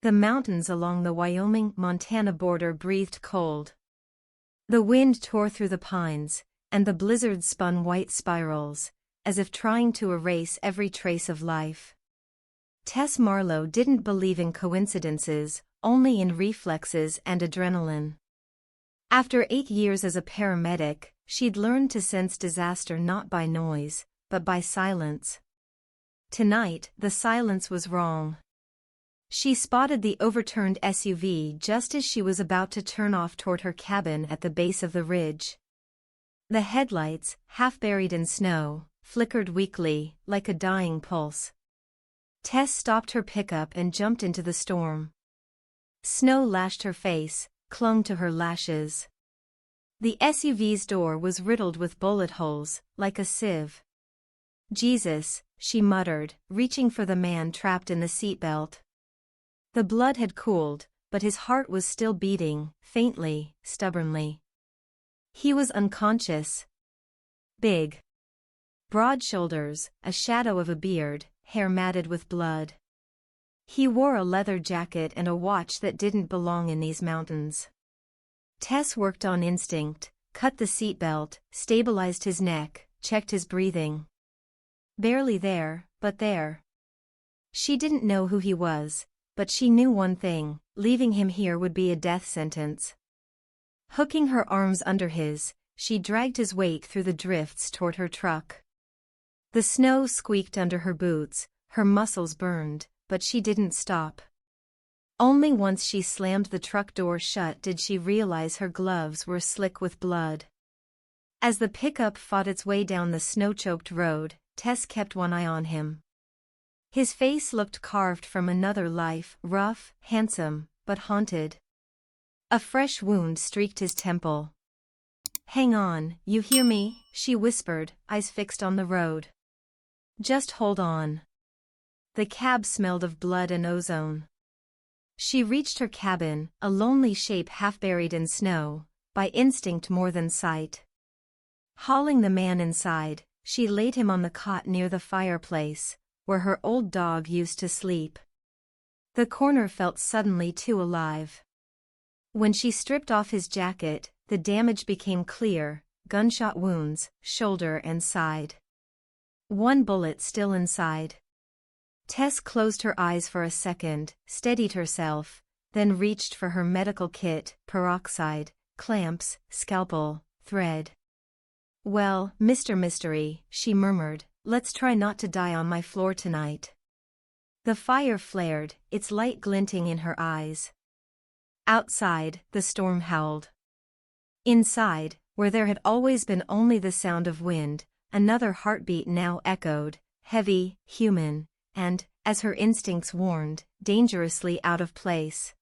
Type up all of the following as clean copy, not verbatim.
The mountains along the Wyoming-Montana border breathed cold. The wind tore through the pines, and the blizzard spun white spirals, as if trying to erase every trace of life. Tess Marlowe didn't believe in coincidences, only in reflexes and adrenaline. After 8 years as a paramedic, she'd learned to sense disaster not by noise, but by silence. Tonight, the silence was wrong. She spotted the overturned SUV just as she was about to turn off toward her cabin at the base of the ridge. The headlights, half buried in snow, flickered weakly, like a dying pulse. Tess stopped her pickup and jumped into the storm. Snow lashed her face, clung to her lashes. The SUV's door was riddled with bullet holes, like a sieve. "Jesus," she muttered, reaching for the man trapped in the seatbelt. The blood had cooled, but his heart was still beating, faintly, stubbornly. He was unconscious. Big. Broad shoulders, a shadow of a beard, hair matted with blood. He wore a leather jacket and a watch that didn't belong in these mountains. Tess worked on instinct, cut the seatbelt, stabilized his neck, checked his breathing. Barely there, but there. She didn't know who he was, but she knew one thing: leaving him here would be a death sentence. Hooking her arms under his, she dragged his weight through the drifts toward her truck. The snow squeaked under her boots, her muscles burned, but she didn't stop. Only once she slammed the truck door shut did she realize her gloves were slick with blood. As the pickup fought its way down the snow-choked road, Tess kept one eye on him. His face looked carved from another life, rough, handsome, but haunted. A fresh wound streaked his temple. "Hang on, you hear me?" she whispered, eyes fixed on the road. "Just hold on." The cab smelled of blood and ozone. She reached her cabin, a lonely shape half buried in snow, by instinct more than sight. Hauling the man inside, she laid him on the cot near the fireplace, where her old dog used to sleep. The corner felt suddenly too alive. When she stripped off his jacket, the damage became clear: gunshot wounds, shoulder and side. One bullet still inside. Tess closed her eyes for a second, steadied herself, then reached for her medical kit: peroxide, clamps, scalpel, thread. "Well, Mr. Mystery," she murmured, "let's try not to die on my floor tonight." The fire flared, its light glinting in her eyes. Outside, the storm howled. Inside, where there had always been only the sound of wind, another heartbeat now echoed, heavy, human, and, as her instincts warned, dangerously out of place.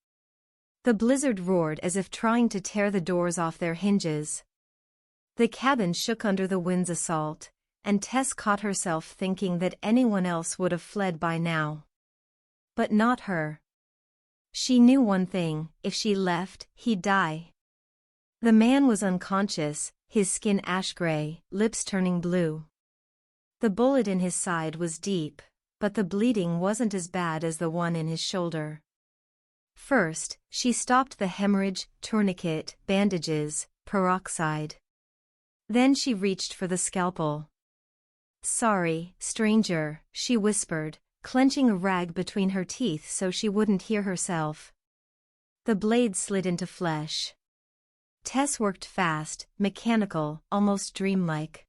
The blizzard roared as if trying to tear the doors off their hinges. The cabin shook under the wind's assault, and Tess caught herself thinking that anyone else would have fled by now. But not her. She knew one thing: if she left, he'd die. The man was unconscious, his skin ash-gray, lips turning blue. The bullet in his side was deep, but the bleeding wasn't as bad as the one in his shoulder. First, she stopped the hemorrhage: tourniquet, bandages, peroxide. Then she reached for the scalpel. "Sorry, stranger," she whispered, clenching a rag between her teeth so she wouldn't hear herself. The blade slid into flesh. Tess worked fast, mechanical, almost dreamlike.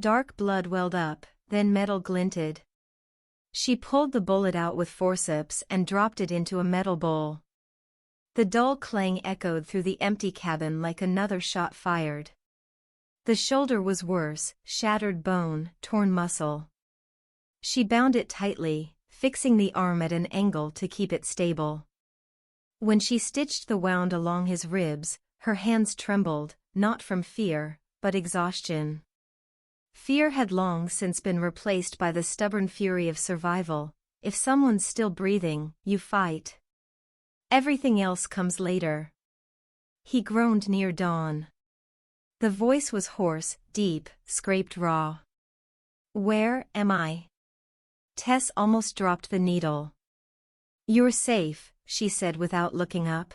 Dark blood welled up, then metal glinted. She pulled the bullet out with forceps and dropped it into a metal bowl. The dull clang echoed through the empty cabin like another shot fired. The shoulder was worse: shattered bone, torn muscle. She bound it tightly, fixing the arm at an angle to keep it stable. When she stitched the wound along his ribs, her hands trembled, not from fear, but exhaustion. Fear had long since been replaced by the stubborn fury of survival. If someone's still breathing, you fight. Everything else comes later. He groaned near dawn. The voice was hoarse, deep, scraped raw. "Where am I?" Tess almost dropped the needle. "You're safe," she said without looking up.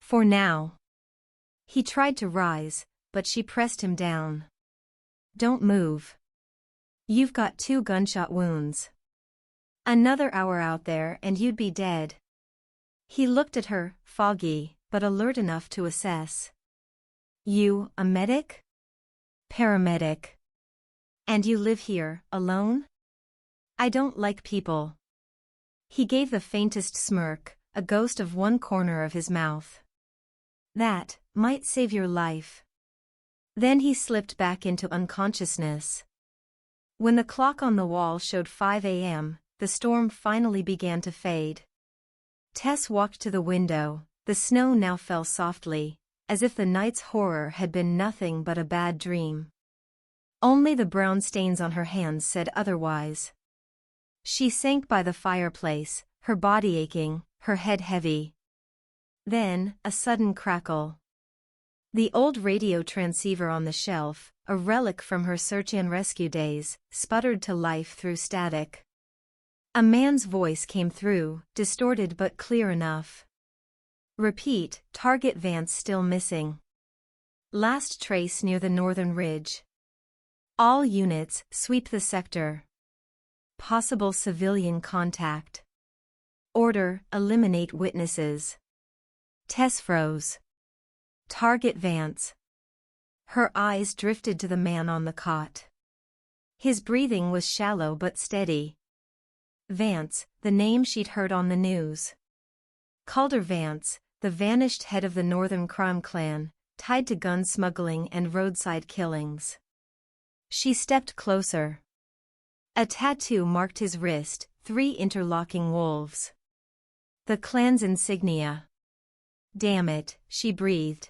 For now. He tried to rise, but she pressed him down. Don't move. You've got 2 gunshot wounds. Another hour out there and you'd be dead. He looked at her, foggy, but alert enough to assess. You, a medic? Paramedic. And you live here, alone? I don't like people. He gave the faintest smirk, a ghost of one corner of his mouth. That might save your life. Then he slipped back into unconsciousness. When the clock on the wall showed 5 a.m., the storm finally began to fade. Tess walked to the window. The snow now fell softly, as if the night's horror had been nothing but a bad dream. Only the brown stains on her hands said otherwise. She sank by the fireplace, her body aching, her head heavy. Then, a sudden crackle. The old radio transceiver on the shelf, a relic from her search and rescue days, sputtered to life through static. A man's voice came through, distorted but clear enough. Repeat, target Vance still missing. Last trace near the northern ridge. All units, sweep the sector. Possible civilian contact. Order, eliminate witnesses. Tess froze. Target Vance. Her eyes drifted to the man on the cot. His breathing was shallow but steady. Vance, the name she'd heard on the news. Calder Vance, the vanished head of the Northern Crime Clan, tied to gun smuggling and roadside killings. She stepped closer. A tattoo marked his wrist, 3 interlocking wolves. The clan's insignia. Damn it, she breathed.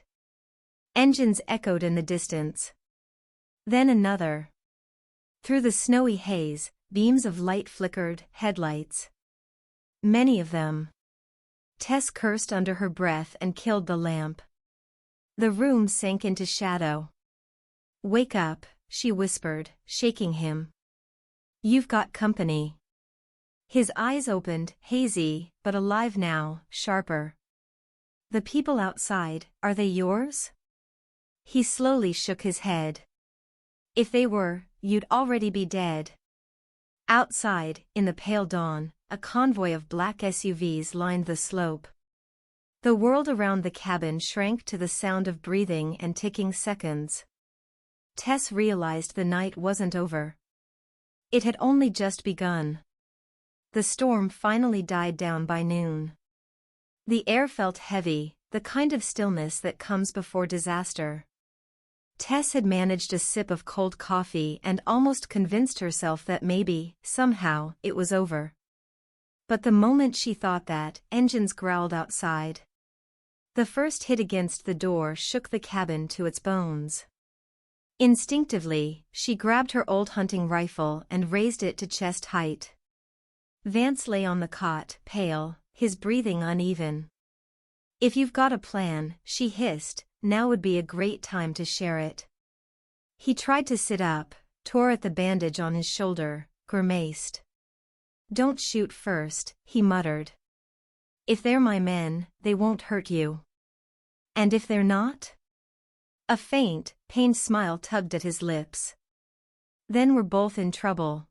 Engines echoed in the distance. Then another. Through the snowy haze, beams of light flickered, headlights. Many of them. Tess cursed under her breath and killed the lamp. The room sank into shadow. Wake up, she whispered, shaking him. You've got company. His eyes opened, hazy, but alive now, sharper. The people outside, are they yours? He slowly shook his head. If they were, you'd already be dead. Outside, in the pale dawn, a convoy of black SUVs lined the slope. The world around the cabin shrank to the sound of breathing and ticking seconds. Tess realized the night wasn't over. It had only just begun. The storm finally died down by noon. The air felt heavy, the kind of stillness that comes before disaster. Tess had managed a sip of cold coffee and almost convinced herself that maybe, somehow, it was over. But the moment she thought that, engines growled outside. The first hit against the door shook the cabin to its bones. Instinctively, she grabbed her old hunting rifle and raised it to chest height. Vance lay on the cot, pale, his breathing uneven. If you've got a plan, she hissed, now would be a great time to share it. He tried to sit up, tore at the bandage on his shoulder, grimaced. Don't shoot first, he muttered. If they're my men, they won't hurt you. And if they're not? A faint, pained smile tugged at his lips. Then we're both in trouble.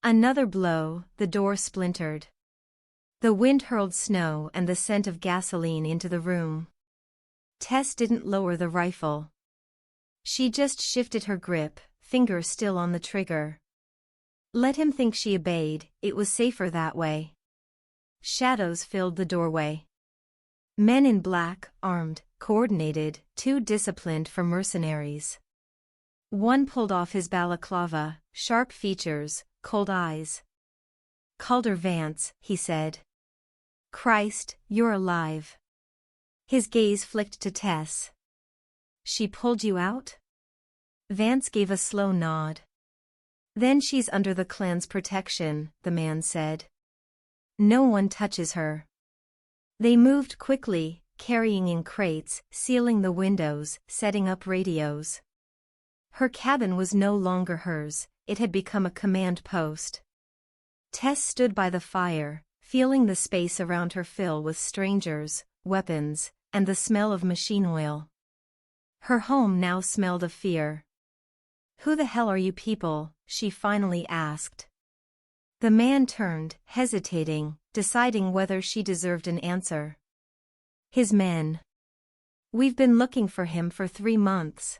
Another blow, the door splintered. The wind hurled snow and the scent of gasoline into the room. Tess didn't lower the rifle. She just shifted her grip, finger still on the trigger. Let him think she obeyed, it was safer that way. Shadows filled the doorway. Men in black, armed, coordinated, too disciplined for mercenaries. One pulled off his balaclava, sharp features, cold eyes. Calder Vance, he said. Christ, you're alive. His gaze flicked to Tess. She pulled you out? Vance gave a slow nod. Then she's under the clan's protection, the man said. No one touches her. They moved quickly, carrying in crates, sealing the windows, setting up radios. Her cabin was no longer hers, it had become a command post. Tess stood by the fire, feeling the space around her fill with strangers, weapons, and the smell of machine oil. Her home now smelled of fear. "Who the hell are you people?" she finally asked. The man turned, hesitating, deciding whether she deserved an answer. "His men. We've been looking for him for 3 months."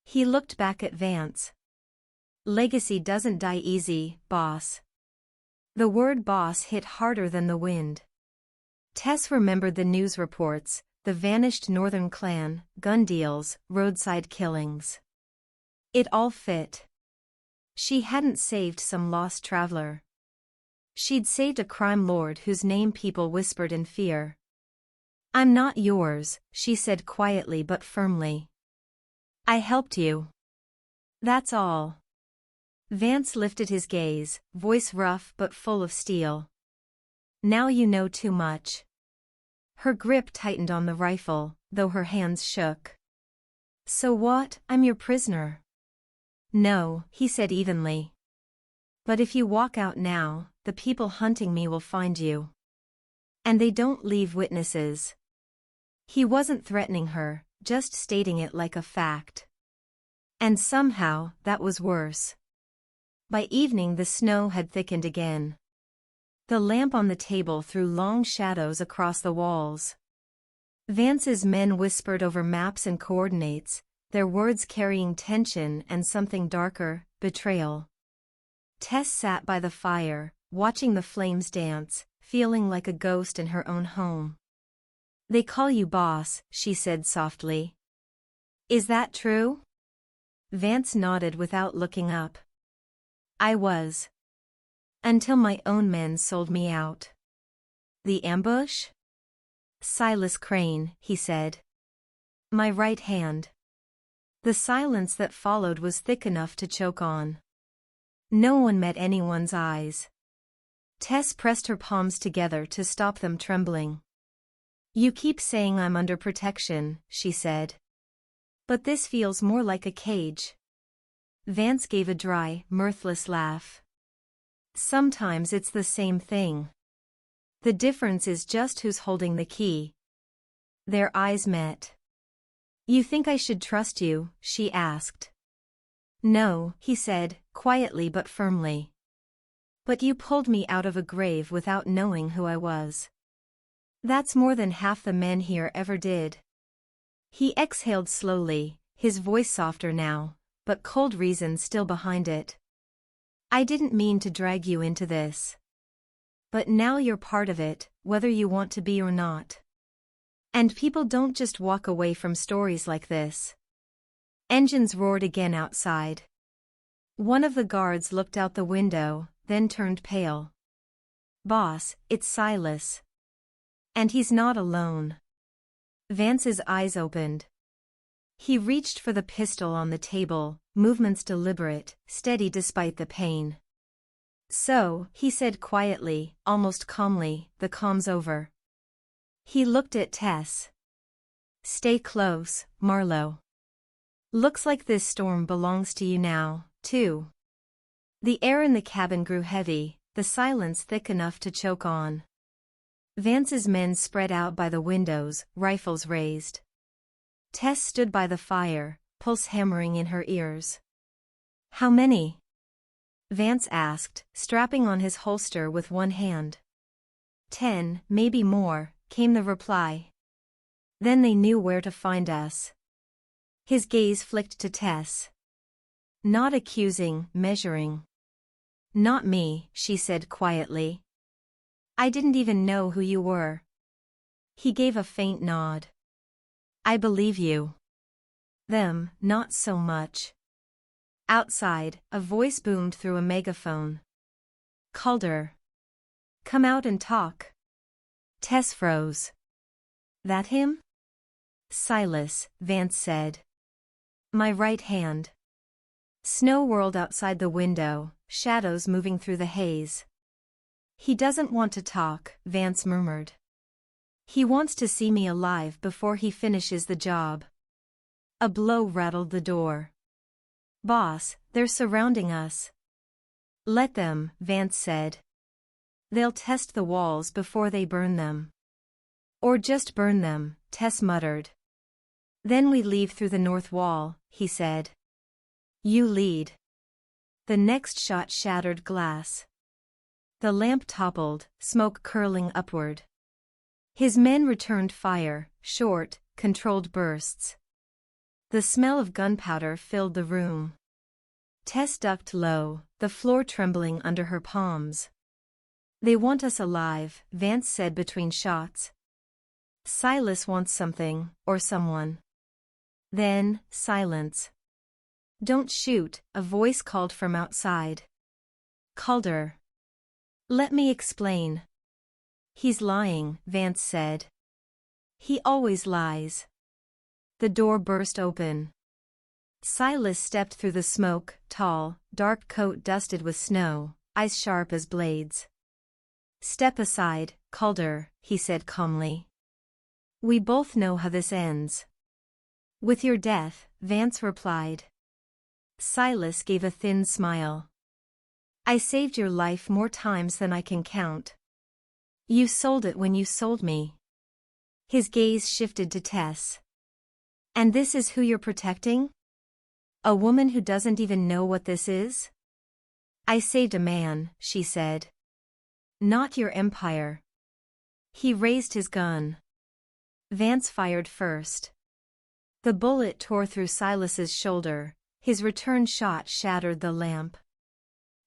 He looked back at Vance. "Legacy doesn't die easy, boss." The word boss hit harder than the wind. Tess remembered the news reports, the vanished Northern clan, gun deals, roadside killings. It all fit. She hadn't saved some lost traveler. She'd saved a crime lord whose name people whispered in fear. "I'm not yours," she said quietly but firmly. "I helped you. That's all." Vance lifted his gaze, voice rough but full of steel. "Now you know too much." Her grip tightened on the rifle, though her hands shook. "So what? I'm your prisoner." "No," he said evenly. "But if you walk out now, the people hunting me will find you. And they don't leave witnesses." He wasn't threatening her, just stating it like a fact. And somehow, that was worse. By evening the snow had thickened again. The lamp on the table threw long shadows across the walls. Vance's men whispered over maps and coordinates, their words carrying tension and something darker, betrayal. Tess sat by the fire, watching the flames dance, feeling like a ghost in her own home. "They call you boss," she said softly. "Is that true?" Vance nodded without looking up. "I was. Until my own men sold me out." "The ambush?" "Silas Crane," he said. "My right hand." The silence that followed was thick enough to choke on. No one met anyone's eyes. Tess pressed her palms together to stop them trembling. "You keep saying I'm under protection," she said. "But this feels more like a cage." Vance gave a dry, mirthless laugh. "Sometimes it's the same thing. The difference is just who's holding the key." Their eyes met. "You think I should trust you?" she asked. "No," he said, quietly but firmly. "But you pulled me out of a grave without knowing who I was. That's more than half the men here ever did." He exhaled slowly, his voice softer now, but cold reason still behind it. "I didn't mean to drag you into this. But now you're part of it, whether you want to be or not. And people don't just walk away from stories like this." Engines roared again outside. One of the guards looked out the window, then turned pale. "Boss, it's Silas. And he's not alone." Vance's eyes opened. He reached for the pistol on the table, movements deliberate, steady despite the pain. "So," he said quietly, almost calmly, "the calm's over." He looked at Tess. "Stay close, Marlowe. Looks like this storm belongs to you now, too." The air in the cabin grew heavy, the silence thick enough to choke on. Vance's men spread out by the windows, rifles raised. Tess stood by the fire, pulse hammering in her ears. "How many?" Vance asked, strapping on his holster with one hand. 10, maybe more," came the reply. "Then they knew where to find us." His gaze flicked to Tess. Not accusing, measuring. "Not me," she said quietly. "I didn't even know who you were." He gave a faint nod. "I believe you. Them, not so much." Outside, a voice boomed through a megaphone. "Calder. Come out and talk." Tess froze. "That him?" "Silas," Vance said. "My right hand." Snow whirled outside the window, shadows moving through the haze. "He doesn't want to talk," Vance murmured. "He wants to see me alive before he finishes the job." A blow rattled the door. "Boss, they're surrounding us." "Let them," Vance said. They'll test the walls before they burn them. Or just burn them, Tess muttered. Then we leave through the north wall, he said. You lead. The next shot shattered glass. The lamp toppled, smoke curling upward. His men returned fire, short, controlled bursts. The smell of gunpowder filled the room. Tess ducked low, the floor trembling under her palms. They want us alive, Vance said between shots. Silas wants something, or someone. Then, silence. Don't shoot, a voice called from outside. Calder. Let me explain. He's lying, Vance said. He always lies. The door burst open. Silas stepped through the smoke, tall, dark coat dusted with snow, eyes sharp as blades. Step aside, Calder, he said calmly. We both know how this ends. With your death, Vance replied. Silas gave a thin smile. I saved your life more times than I can count. You sold it when you sold me. His gaze shifted to Tess. And this is who you're protecting? A woman who doesn't even know what this is? I saved a man, she said. Not your empire. He raised his gun. Vance fired first. The bullet tore through Silas's shoulder, his return shot shattered the lamp.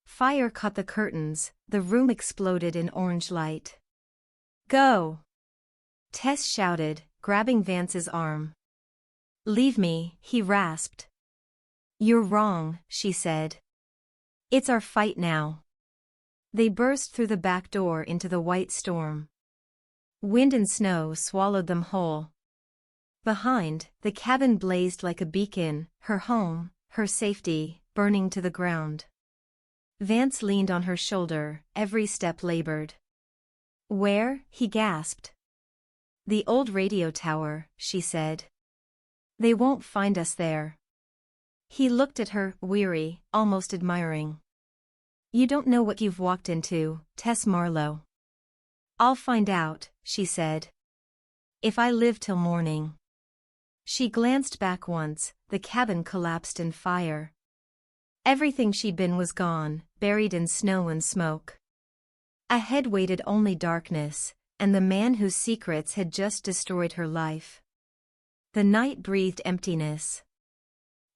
Fire caught the curtains, the room exploded in orange light. Go! Tess shouted, grabbing Vance's arm. Leave me, he rasped. You're wrong, she said. It's our fight now. They burst through the back door into the white storm. Wind and snow swallowed them whole. Behind, the cabin blazed like a beacon, her home, her safety, burning to the ground. Vance leaned on her shoulder, every step labored. Where? He gasped. The old radio tower, she said. They won't find us there. He looked at her, weary, almost admiring. You don't know what you've walked into, Tess Marlowe. I'll find out, she said. If I live till morning. She glanced back once, the cabin collapsed in fire. Everything she'd been was gone, buried in snow and smoke. Ahead waited only darkness, and the man whose secrets had just destroyed her life. The night breathed emptiness.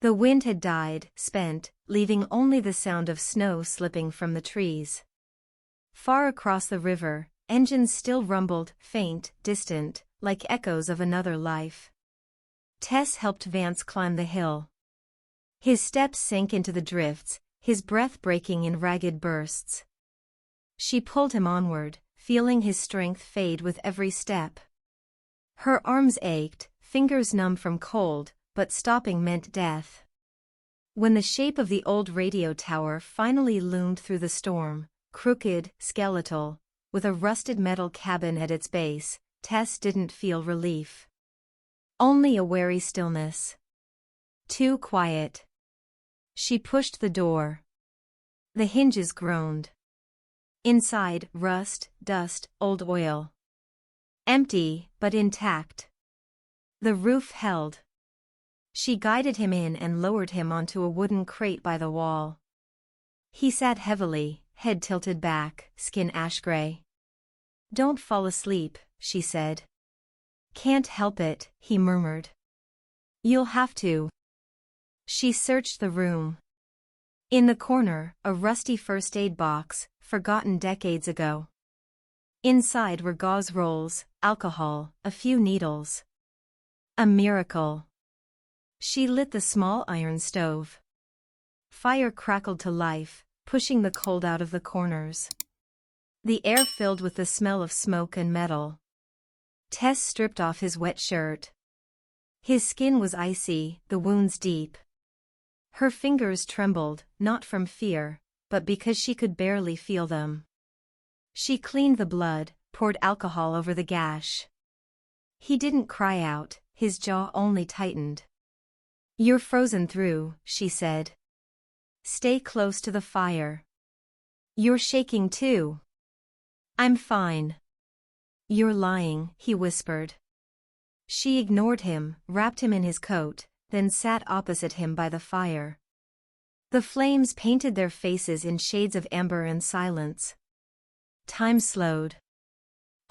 The wind had died, spent, leaving only the sound of snow slipping from the trees. Far across the river, engines still rumbled, faint, distant, like echoes of another life. Tess helped Vance climb the hill. His steps sank into the drifts, his breath breaking in ragged bursts. She pulled him onward, feeling his strength fade with every step. Her arms ached, fingers numb from cold, but stopping meant death. When the shape of the old radio tower finally loomed through the storm, crooked, skeletal, with a rusted metal cabin at its base, Tess didn't feel relief. Only a wary stillness. Too quiet. She pushed the door. The hinges groaned. Inside, rust, dust, old oil. Empty, but intact. The roof held. She guided him in and lowered him onto a wooden crate by the wall. He sat heavily, head tilted back, skin ash-gray. Don't fall asleep, she said. Can't help it, he murmured. You'll have to. She searched the room. In the corner, a rusty first aid box, forgotten decades ago. Inside were gauze rolls, alcohol, a few needles. A miracle. She lit the small iron stove. Fire crackled to life, pushing the cold out of the corners. The air filled with the smell of smoke and metal. Tess stripped off his wet shirt. His skin was icy, the wounds deep. Her fingers trembled, not from fear, but because she could barely feel them. She cleaned the blood, poured alcohol over the gash. He didn't cry out, his jaw only tightened. You're frozen through, she said. Stay close to the fire. You're shaking too. I'm fine. You're lying, he whispered. She ignored him, wrapped him in his coat, then sat opposite him by the fire. The flames painted their faces in shades of amber and silence. Time slowed.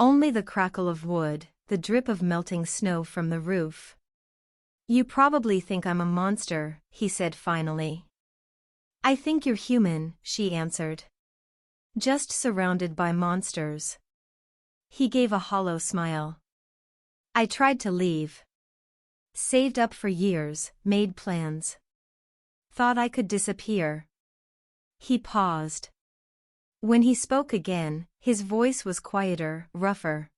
Only the crackle of wood, the drip of melting snow from the roof. You probably think I'm a monster, he said finally. I think you're human, she answered. Just surrounded by monsters. He gave a hollow smile. I tried to leave. Saved up for years, made plans. Thought I could disappear. He paused. When he spoke again, his voice was quieter, rougher.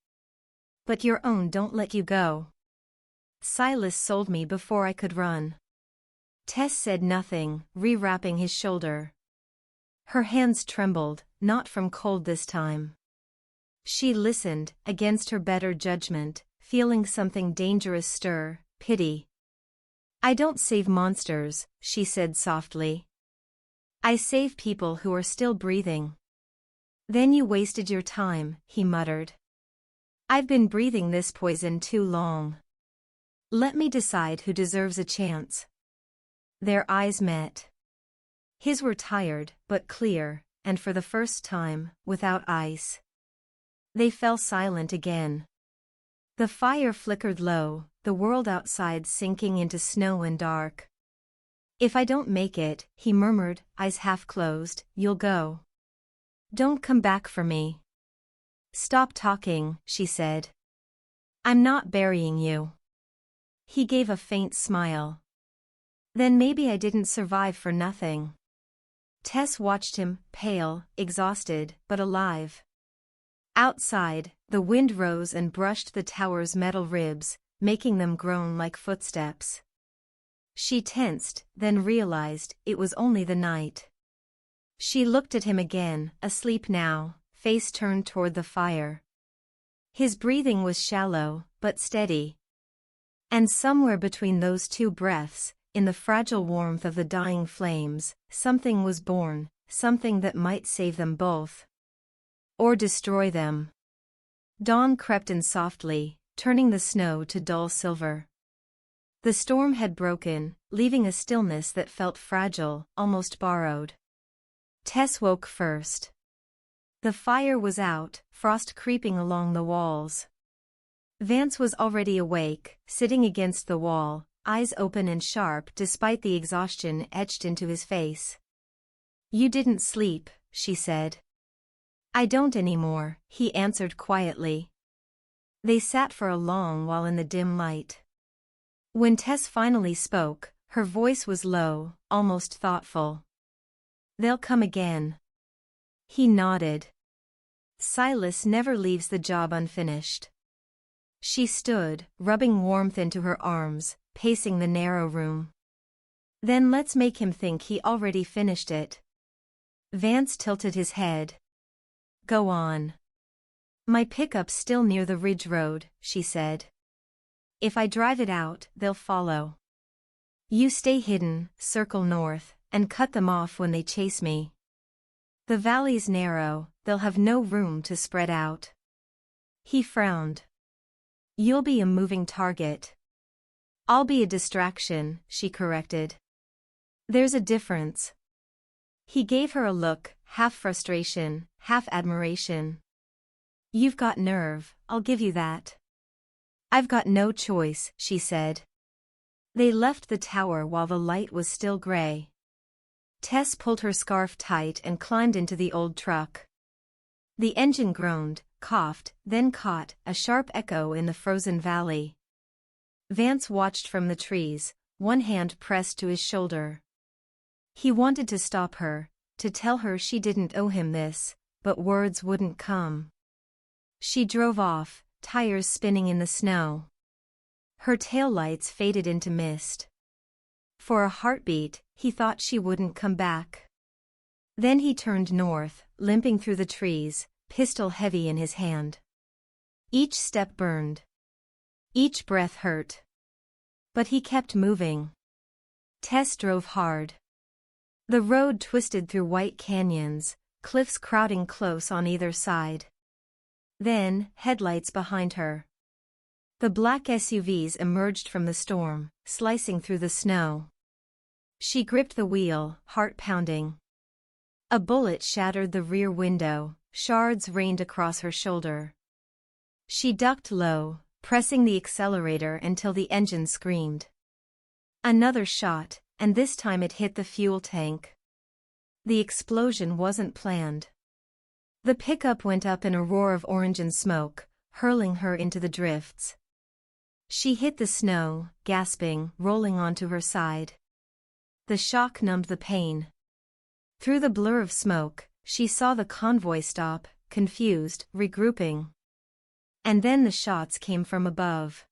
But your own don't let you go. Silas sold me before I could run. Tess said nothing, rewrapping his shoulder. Her hands trembled, not from cold this time. She listened, against her better judgment, feeling something dangerous stir, pity. I don't save monsters, she said softly. I save people who are still breathing. Then you wasted your time, he muttered. I've been breathing this poison too long. Let me decide who deserves a chance. Their eyes met. His were tired, but clear, and for the first time, without ice. They fell silent again. The fire flickered low, the world outside sinking into snow and dark. If I don't make it, he murmured, eyes half closed, you'll go. Don't come back for me. Stop talking, she said. I'm not burying you. He gave a faint smile. Then maybe I didn't survive for nothing. Tess watched him, pale, exhausted, but alive. Outside, the wind rose and brushed the tower's metal ribs, making them groan like footsteps. She tensed, then realized it was only the night. She looked at him again, asleep now, face turned toward the fire. His breathing was shallow, but steady. And somewhere between those two breaths, in the fragile warmth of the dying flames, something was born, something that might save them both. Or destroy them. Dawn crept in softly, turning the snow to dull silver. The storm had broken, leaving a stillness that felt fragile, almost borrowed. Tess woke first. The fire was out, frost creeping along the walls. Vance was already awake, sitting against the wall, eyes open and sharp despite the exhaustion etched into his face. You didn't sleep, she said. I don't anymore, he answered quietly. They sat for a long while in the dim light. When Tess finally spoke, her voice was low, almost thoughtful. They'll come again. He nodded. Silas never leaves the job unfinished. She stood, rubbing warmth into her arms, pacing the narrow room. Then let's make him think he already finished it. Vance tilted his head. Go on. My pickup's still near the ridge road, she said. If I drive it out, they'll follow. You stay hidden, circle north, and cut them off when they chase me. The valley's narrow, they'll have no room to spread out. He frowned. You'll be a moving target. I'll be a distraction, she corrected. There's a difference. He gave her a look, half frustration, half admiration. You've got nerve, I'll give you that. I've got no choice, she said. They left the tower while the light was still gray. Tess pulled her scarf tight and climbed into the old truck. The engine groaned, coughed, then caught a sharp echo in the frozen valley. Vance watched from the trees, one hand pressed to his shoulder. He wanted to stop her, to tell her she didn't owe him this, but words wouldn't come. She drove off, tires spinning in the snow. Her taillights faded into mist. For a heartbeat, he thought she wouldn't come back. Then he turned north, limping through the trees, pistol heavy in his hand. Each step burned. Each breath hurt. But he kept moving. Tess drove hard. The road twisted through white canyons, cliffs crowding close on either side. Then, headlights behind her. The black SUVs emerged from the storm, slicing through the snow. She gripped the wheel, heart pounding. A bullet shattered the rear window, shards rained across her shoulder. She ducked low, pressing the accelerator until the engine screamed. Another shot, and this time it hit the fuel tank. The explosion wasn't planned. The pickup went up in a roar of orange and smoke, hurling her into the drifts. She hit the snow, gasping, rolling onto her side. The shock numbed the pain. Through the blur of smoke, she saw the convoy stop, confused, regrouping. And then the shots came from above.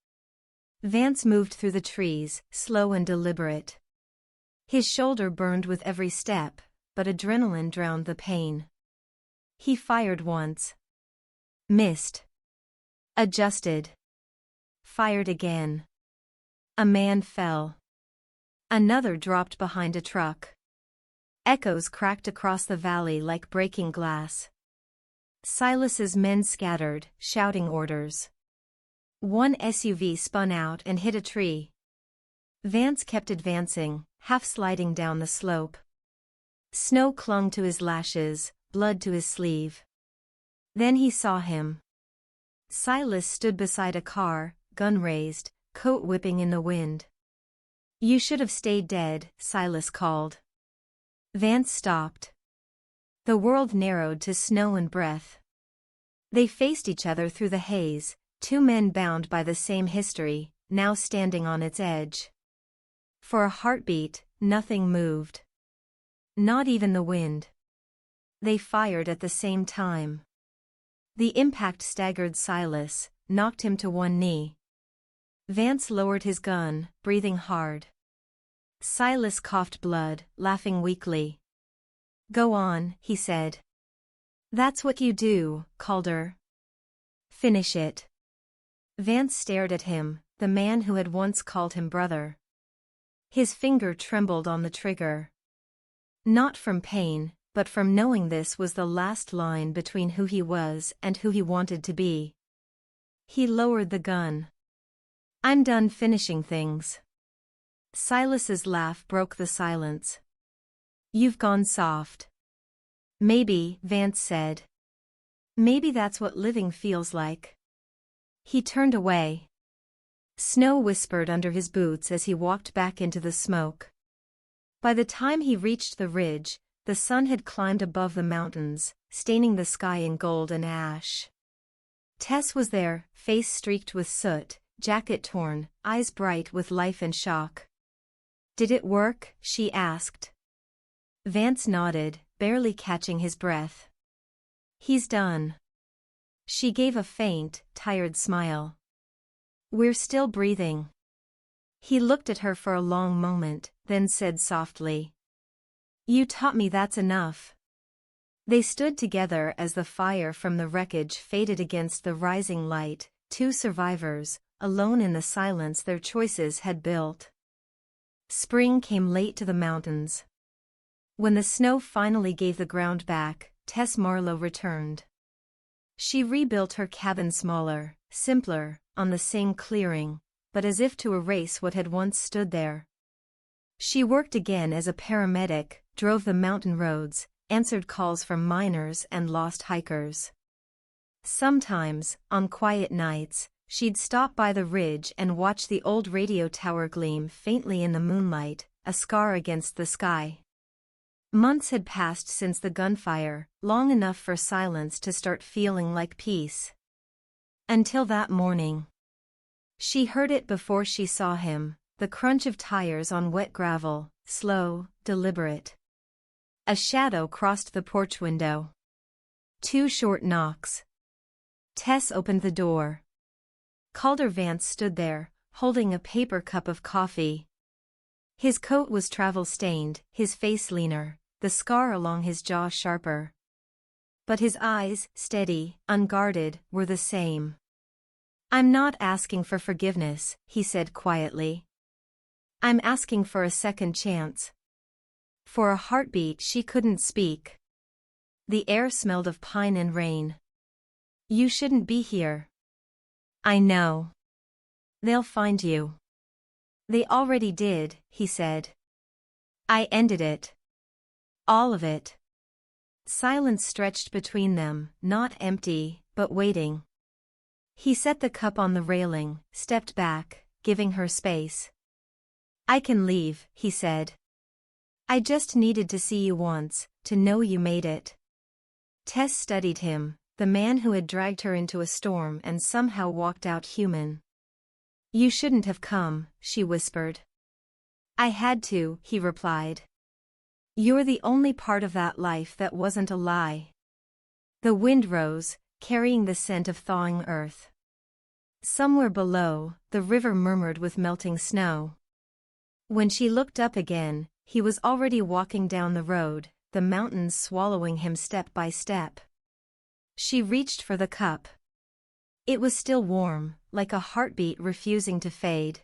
Vance moved through the trees, slow and deliberate. His shoulder burned with every step, but adrenaline drowned the pain. He fired once. Missed. Adjusted. Fired again. A man fell. Another dropped behind a truck. Echoes cracked across the valley like breaking glass. Silas's men scattered, shouting orders. One SUV spun out and hit a tree. Vance kept advancing, half sliding down the slope. Snow clung to his lashes, blood to his sleeve. Then he saw him. Silas stood beside a car, gun raised, coat whipping in the wind. "You should have stayed dead," Silas called. Vance stopped. The world narrowed to snow and breath. They faced each other through the haze, two men bound by the same history, now standing on its edge. For a heartbeat, nothing moved. Not even the wind. They fired at the same time. The impact staggered Silas, knocked him to one knee. Vance lowered his gun, breathing hard. Silas coughed blood, laughing weakly. "Go on," he said. "That's what you do, Calder. Finish it." Vance stared at him, the man who had once called him brother. His finger trembled on the trigger. Not from pain, but from knowing this was the last line between who he was and who he wanted to be. He lowered the gun. "I'm done finishing things." Silas's laugh broke the silence. "You've gone soft." "Maybe," Vance said. "Maybe that's what living feels like." He turned away. Snow whispered under his boots as he walked back into the smoke. By the time he reached the ridge, the sun had climbed above the mountains, staining the sky in gold and ash. Tess was there, face streaked with soot, jacket torn, eyes bright with life and shock. "Did it work?" she asked. Vance nodded, barely catching his breath. "He's done." She gave a faint, tired smile. "We're still breathing." He looked at her for a long moment, then said softly, "You taught me that's enough." They stood together as the fire from the wreckage faded against the rising light, two survivors, alone in the silence their choices had built. Spring came late to the mountains. When the snow finally gave the ground back, Tess Marlowe returned. She rebuilt her cabin smaller, simpler, on the same clearing, but as if to erase what had once stood there. She worked again as a paramedic, drove the mountain roads, answered calls from miners and lost hikers. Sometimes, on quiet nights, she'd stop by the ridge and watch the old radio tower gleam faintly in the moonlight, a scar against the sky. Months had passed since the gunfire, long enough for silence to start feeling like peace. Until that morning. She heard it before she saw him, the crunch of tires on wet gravel, slow, deliberate. A shadow crossed the porch window. Two short knocks. Tess opened the door. Calder Vance stood there, holding a paper cup of coffee. His coat was travel-stained, his face leaner, the scar along his jaw sharper. But his eyes, steady, unguarded, were the same. "I'm not asking for forgiveness," he said quietly. "I'm asking for a second chance." For a heartbeat she couldn't speak. The air smelled of pine and rain. You shouldn't be here. I know. They'll find you. They already did, he said. I ended it. All of it. Silence stretched between them, not empty, but waiting. He set the cup on the railing, stepped back, giving her space. I can leave, he said. I just needed to see you once, to know you made it. Tess studied him, the man who had dragged her into a storm and somehow walked out human. You shouldn't have come, she whispered. I had to, he replied. You're the only part of that life that wasn't a lie. The wind rose, carrying the scent of thawing earth. Somewhere below, the river murmured with melting snow. When she looked up again, he was already walking down the road, the mountains swallowing him step by step. She reached for the cup. It was still warm, like a heartbeat refusing to fade.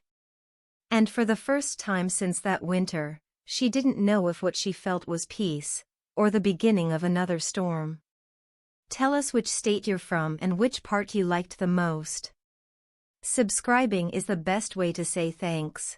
And for the first time since that winter, she didn't know if what she felt was peace, or the beginning of another storm. Tell us which state you're from and which part you liked the most. Subscribing is the best way to say thanks.